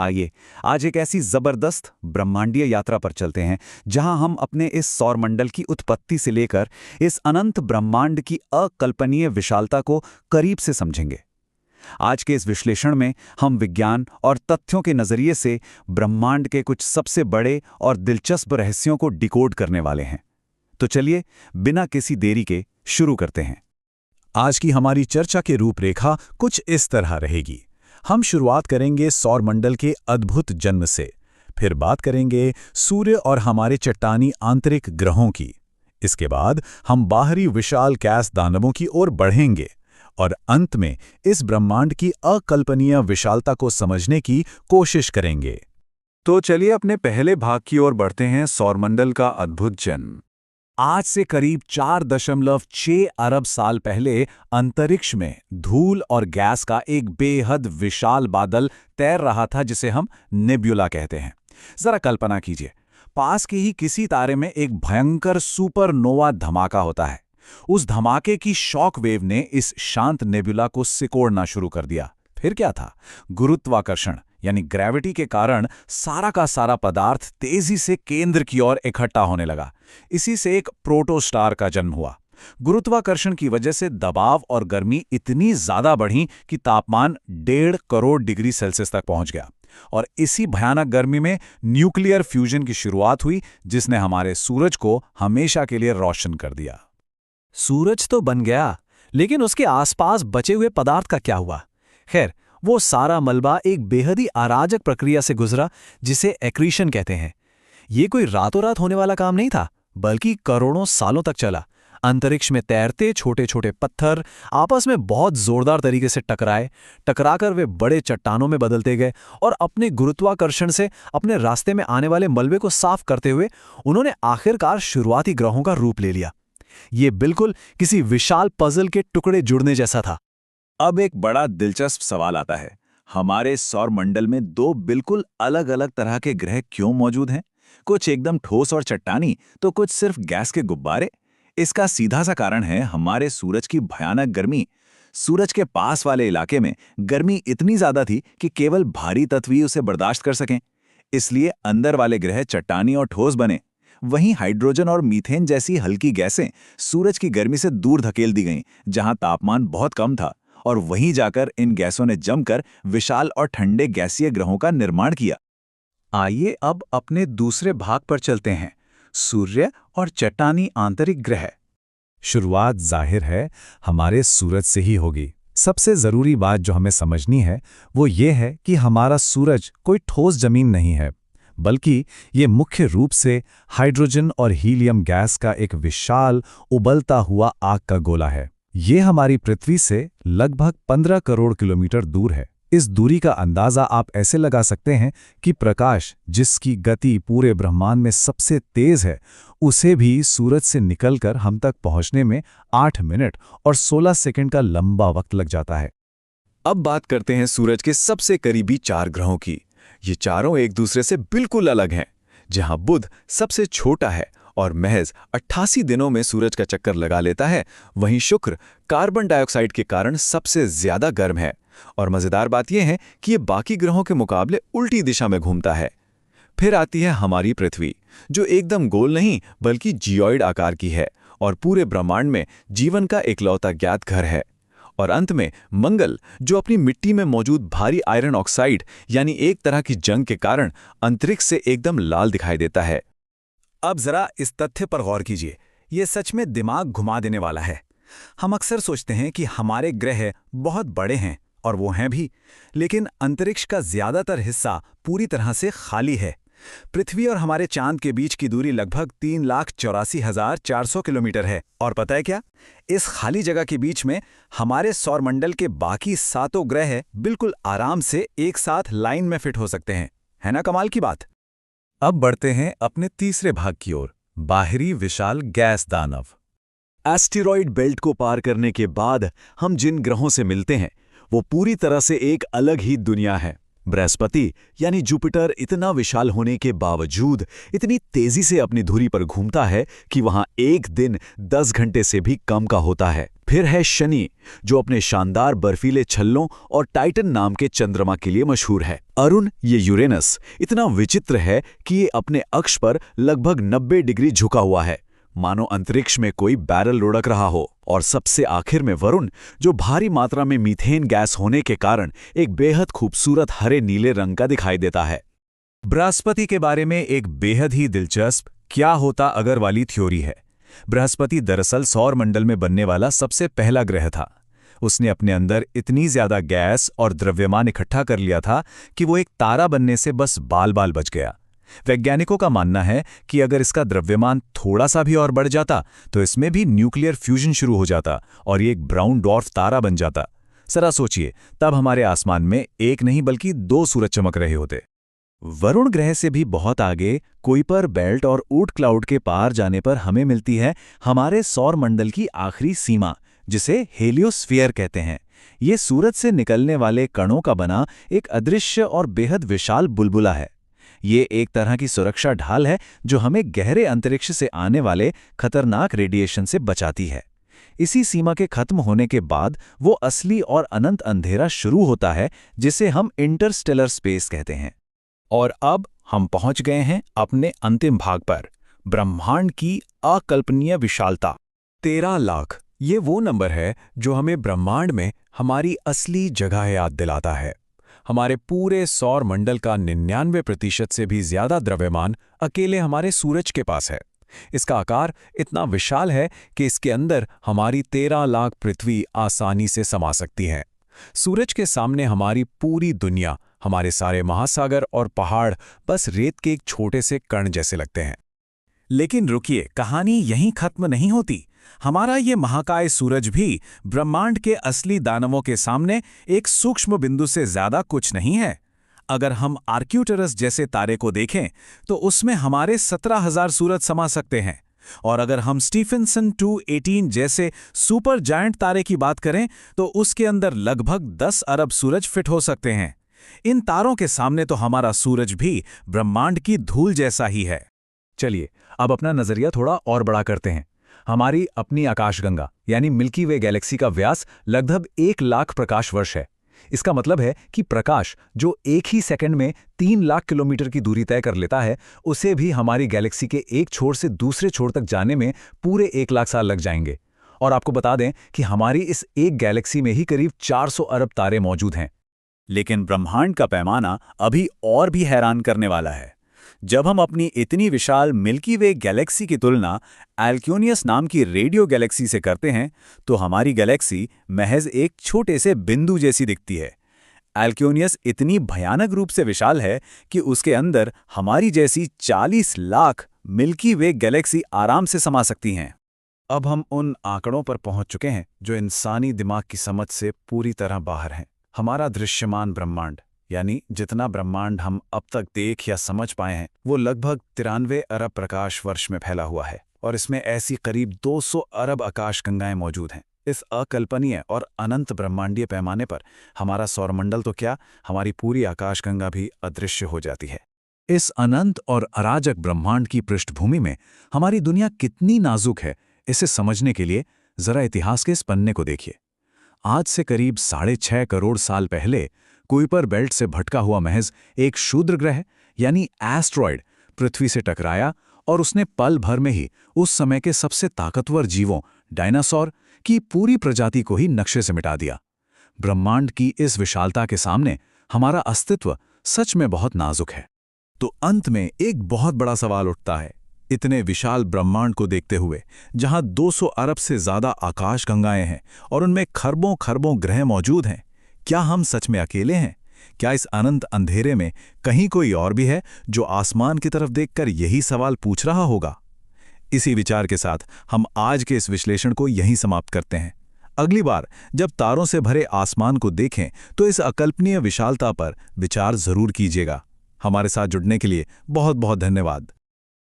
आइए आज एक ऐसी जबरदस्त ब्रह्मांडीय यात्रा पर चलते हैं जहां हम अपने इस सौरमंडल की उत्पत्ति से लेकर इस अनंत ब्रह्मांड की अकल्पनीय विशालता को करीब से समझेंगे। आज के इस विश्लेषण में हम विज्ञान और तथ्यों के नजरिए से ब्रह्मांड के कुछ सबसे बड़े और दिलचस्प रहस्यों को डिकोड करने वाले हैं। तो चलिए बिना किसी देरी के शुरू करते हैं। आज की हमारी चर्चा की रूपरेखा कुछ इस तरह रहेगी। हम शुरुआत करेंगे सौरमंडल के अद्भुत जन्म से, फिर बात करेंगे सूर्य और हमारे चट्टानी आंतरिक ग्रहों की। इसके बाद हम बाहरी विशाल गैस दानवों की ओर बढ़ेंगे और अंत में इस ब्रह्मांड की अकल्पनीय विशालता को समझने की कोशिश करेंगे। तो चलिए अपने पहले भाग की ओर बढ़ते हैं, सौरमंडल का अद्भुत जन्म। आज से करीब 4.6 अरब साल पहले अंतरिक्ष में धूल और गैस का एक बेहद विशाल बादल तैर रहा था, जिसे हम नेब्यूला कहते हैं। जरा कल्पना कीजिए, पास के ही किसी तारे में एक भयंकर सुपरनोवा धमाका होता है। उस धमाके की शॉक वेव ने इस शांत नेब्यूला को सिकोड़ना शुरू कर दिया। फिर क्या था? गुरुत्वाकर्षण यानी ग्रेविटी के कारण सारा का सारा पदार्थ तेजी से केंद्र की ओर इकट्ठा होने लगा। इसी से एक प्रोटोस्टार का जन्म हुआ। गुरुत्वाकर्षण की वजह से दबाव और गर्मी इतनी ज्यादा बढ़ी कि तापमान 1.5 करोड़ डिग्री सेल्सियस तक पहुंच गया। और इसी भयानक गर्मी में न्यूक्लियर फ्यूजन की शुरुआत हुई, जिसने हमारे सूरज को हमेशा के लिए रोशन कर दिया। सूरज तो बन गया, लेकिन उसके आसपास बचे हुए पदार्थ का क्या हुआ? खैर, वो सारा मलबा एक बेहद ही अराजक प्रक्रिया से गुजरा, जिसे एक्रीशन कहते हैं। ये कोई रातों रात होने वाला काम नहीं था, बल्कि करोड़ों सालों तक चला। अंतरिक्ष में तैरते छोटे छोटे पत्थर आपस में बहुत जोरदार तरीके से टकराकर वे बड़े चट्टानों में बदलते गए और अपने गुरुत्वाकर्षण से अपने रास्ते में आने वाले मलबे को साफ करते हुए उन्होंने आखिरकार शुरुआती ग्रहों का रूप ले लिया। ये बिल्कुल किसी विशाल पजल के टुकड़े जुड़ने जैसा था। अब एक बड़ा दिलचस्प सवाल आता है, हमारे सौरमंडल में दो बिल्कुल अलग अलग तरह के ग्रह क्यों मौजूद हैं? कुछ एकदम ठोस और चट्टानी, तो कुछ सिर्फ गैस के गुब्बारे। इसका सीधा सा कारण है हमारे सूरज की भयानक गर्मी। सूरज के पास वाले इलाके में गर्मी इतनी ज्यादा थी कि केवल भारी तत्व ही उसे बर्दाश्त कर सकें। इसलिए अंदर वाले ग्रह चट्टानी और ठोस बने। वहीं हाइड्रोजन और मीथेन जैसी हल्की गैसें सूरज की गर्मी से दूर धकेल दी गईं, जहां तापमान बहुत कम था, और वहीं जाकर इन गैसों ने जमकर विशाल और ठंडे गैसीय ग्रहों का निर्माण किया। आइए अब अपने दूसरे भाग पर चलते हैं, सूर्य और चट्टानी आंतरिक ग्रह। शुरुआत जाहिर है हमारे सूरज से ही होगी। सबसे जरूरी बात जो हमें समझनी है वो ये है कि हमारा सूरज कोई ठोस जमीन नहीं है, बल्कि ये मुख्य रूप से हाइड्रोजन और हीलियम गैस का एक विशाल उबलता हुआ आग का गोला है। ये हमारी पृथ्वी से लगभग 15 करोड़ किलोमीटर दूर है। इस दूरी का अंदाजा आप ऐसे लगा सकते हैं कि प्रकाश, जिसकी गति पूरे ब्रह्मांड में सबसे तेज है, उसे भी सूरज से निकलकर हम तक पहुंचने में 8 मिनट और 16 सेकंड का लंबा वक्त लग जाता है। अब बात करते हैं सूरज के सबसे करीबी 4 ग्रहों की। ये चारों एक दूसरे से बिल्कुल अलग हैं। जहां बुध सबसे छोटा है और महज 88 दिनों में सूरज का चक्कर लगा लेता है, वहीं शुक्र कार्बन डाइऑक्साइड के कारण सबसे ज्यादा गर्म है। और मजेदार बात यह है कि ये बाकी ग्रहों के मुकाबले उल्टी दिशा में घूमता है। फिर आती है हमारी पृथ्वी, जो एकदम गोल नहीं बल्कि जियोइड आकार की है और पूरे ब्रह्मांड में जीवन का इकलौता ज्ञात घर है। और अंत में मंगल, जो अपनी मिट्टी में मौजूद भारी आयरन ऑक्साइड यानी एक तरह की जंग के कारण अंतरिक्ष से एकदम लाल दिखाई देता है। अब जरा इस तथ्य पर गौर कीजिए, ये सच में दिमाग घुमा देने वाला है। हम अक्सर सोचते हैं कि हमारे ग्रह बहुत बड़े हैं, और वो हैं भी, लेकिन अंतरिक्ष का ज्यादातर हिस्सा पूरी तरह से खाली है। पृथ्वी और हमारे चांद के बीच की दूरी लगभग 3,84,400 किलोमीटर है। और पता है क्या? इस खाली जगह के बीच में हमारे सौरमंडल के बाकी 7 ग्रह बिल्कुल आराम से एक साथ लाइन में फिट हो सकते हैं। है ना कमाल की बात? अब बढ़ते हैं अपने तीसरे भाग की ओर, बाहरी विशाल गैस दानव। एस्टेरॉयड बेल्ट को पार करने के बाद हम जिन ग्रहों से मिलते हैं वो पूरी तरह से एक अलग ही दुनिया है। बृहस्पति यानी जुपिटर इतना विशाल होने के बावजूद इतनी तेजी से अपनी धुरी पर घूमता है कि वहां एक दिन 10 घंटे से भी कम का होता है। फिर है शनि, जो अपने शानदार बर्फीले छल्लों और टाइटन नाम के चंद्रमा के लिए मशहूर है। अरुण, ये यूरेनस, इतना विचित्र है कि ये अपने अक्ष पर लगभग 90 डिग्री झुका हुआ है, मानो अंतरिक्ष में कोई बैरल लुढ़क रहा हो। और सबसे आखिर में वरुण, जो भारी मात्रा में मीथेन गैस होने के कारण एक बेहद खूबसूरत हरे नीले रंग का दिखाई देता है। बृहस्पति के बारे में एक बेहद ही दिलचस्प क्या होता अगर वाली थ्योरी है। बृहस्पति दरअसल सौर मंडल में बनने वाला सबसे पहला ग्रह था। उसने अपने अंदर इतनी ज्यादा गैस और द्रव्यमान इकट्ठा कर लिया था कि वो एक तारा बनने से बस बाल बाल बच गया। वैज्ञानिकों का मानना है कि अगर इसका द्रव्यमान थोड़ा सा भी और बढ़ जाता तो इसमें भी न्यूक्लियर फ्यूजन शुरू हो जाता और ये एक ब्राउन डॉर्फ तारा बन जाता। जरा सोचिए, तब हमारे आसमान में एक नहीं बल्कि 2 सूरज चमक रहे होते। वरुण ग्रह से भी बहुत आगे कुइपर बेल्ट और ऊट क्लाउड के पार जाने पर हमें मिलती है हमारे सौर मंडल की आखिरी सीमा, जिसे हेलियोस्फीयर कहते हैं। ये सूरज से निकलने वाले कणों का बना एक अदृश्य और बेहद विशाल बुलबुला है। ये एक तरह की सुरक्षा ढाल है जो हमें गहरे अंतरिक्ष से आने वाले खतरनाक रेडिएशन से बचाती है। इसी सीमा के खत्म होने के बाद वो असली और अनंत अंधेरा शुरू होता है, जिसे हम इंटरस्टेलर स्पेस कहते हैं। और अब हम पहुंच गए हैं अपने अंतिम भाग पर, ब्रह्मांड की अकल्पनीय विशालता। 13 लाख, ये वो नंबर है जो हमें ब्रह्मांड में हमारी असली जगह याद दिलाता है। हमारे पूरे सौर मंडल का 99% से भी ज्यादा द्रव्यमान अकेले हमारे सूरज के पास है। इसका आकार इतना विशाल है कि इसके अंदर हमारी 13 लाख पृथ्वी आसानी से समा सकती हैं। सूरज के सामने हमारी पूरी दुनिया, हमारे सारे महासागर और पहाड़ बस रेत के एक छोटे से कण जैसे लगते हैं। लेकिन रुकिए, कहानी यहीं खत्म नहीं होती। हमारा ये महाकाय सूरज भी ब्रह्मांड के असली दानवों के सामने एक सूक्ष्म बिंदु से ज्यादा कुछ नहीं है। अगर हम आर्क्ट्यूरस जैसे तारे को देखें तो उसमें हमारे 17,000 सूरज समा सकते हैं, और अगर हम स्टीफेंसन 218 जैसे सुपर जायंट तारे की बात करें तो उसके अंदर लगभग 10 अरब सूरज फिट हो सकते हैं। इन तारों के सामने तो हमारा सूरज भी ब्रह्मांड की धूल जैसा ही है। चलिए अब अपना नजरिया थोड़ा और बड़ा करते हैं। हमारी अपनी आकाशगंगा यानी मिल्की वे गैलेक्सी का व्यास लगभग 1 लाख प्रकाश वर्ष है। इसका मतलब है कि प्रकाश जो एक ही सेकंड में 3 लाख किलोमीटर की दूरी तय कर लेता है, उसे भी हमारी गैलेक्सी के एक छोर से दूसरे छोर तक जाने में पूरे 1 लाख साल लग जाएंगे। और आपको बता दें कि हमारी इस एक गैलेक्सी में ही करीब 400 अरब तारे मौजूद हैं। लेकिन ब्रह्मांड का पैमाना अभी और भी हैरान करने वाला है। जब हम अपनी इतनी विशाल मिल्की वे गैलेक्सी की तुलना एल्क्यूनियस नाम की रेडियो गैलेक्सी से करते हैं तो हमारी गैलेक्सी महज एक छोटे से बिंदु जैसी दिखती है। एल्क्यूनियस इतनी भयानक रूप से विशाल है कि उसके अंदर हमारी जैसी 40 लाख मिल्की वे गैलेक्सी आराम से समा सकती हैं। अब हम उन आंकड़ों पर पहुंच चुके हैं जो इंसानी दिमाग की समझ से पूरी तरह बाहर हैं। हमारा दृश्यमान ब्रह्मांड, यानी जितना ब्रह्मांड हम अब तक देख या समझ पाए हैं, वो लगभग 93 अरब प्रकाश वर्ष में फैला हुआ है, और इसमें ऐसी करीब 200 अरब आकाशगंगाएं मौजूद हैं। इस अकल्पनीय और अनंत ब्रह्मांडीय पैमाने पर हमारा सौरमंडल तो क्या, हमारी पूरी आकाशगंगा भी अदृश्य हो जाती है। इस अनंत और अराजक ब्रह्मांड की पृष्ठभूमि में हमारी दुनिया कितनी नाजुक है, इसे समझने के लिए जरा इतिहास के इस पन्ने को देखिए। आज से करीब 6.5 करोड़ साल पहले कुइपर बेल्ट से भटका हुआ महज एक क्षुद्र ग्रह यानी एस्ट्रॉयड पृथ्वी से टकराया, और उसने पल भर में ही उस समय के सबसे ताकतवर जीवों डायनासोर की पूरी प्रजाति को ही नक्शे से मिटा दिया। ब्रह्मांड की इस विशालता के सामने हमारा अस्तित्व सच में बहुत नाजुक है। तो अंत में एक बहुत बड़ा सवाल उठता है, इतने विशाल ब्रह्मांड को देखते हुए, जहां 200 अरब से ज्यादा आकाशगंगाएं हैं और उनमें खरबों खरबों ग्रह मौजूद हैं, क्या हम सच में अकेले हैं? क्या इस अनंत अंधेरे में कहीं कोई और भी है जो आसमान की तरफ देखकर यही सवाल पूछ रहा होगा? इसी विचार के साथ हम आज के इस विश्लेषण को यहीं समाप्त करते हैं। अगली बार जब तारों से भरे आसमान को देखें तो इस अकल्पनीय विशालता पर विचार जरूर कीजिएगा। हमारे साथ जुड़ने के लिए बहुत बहुत धन्यवाद।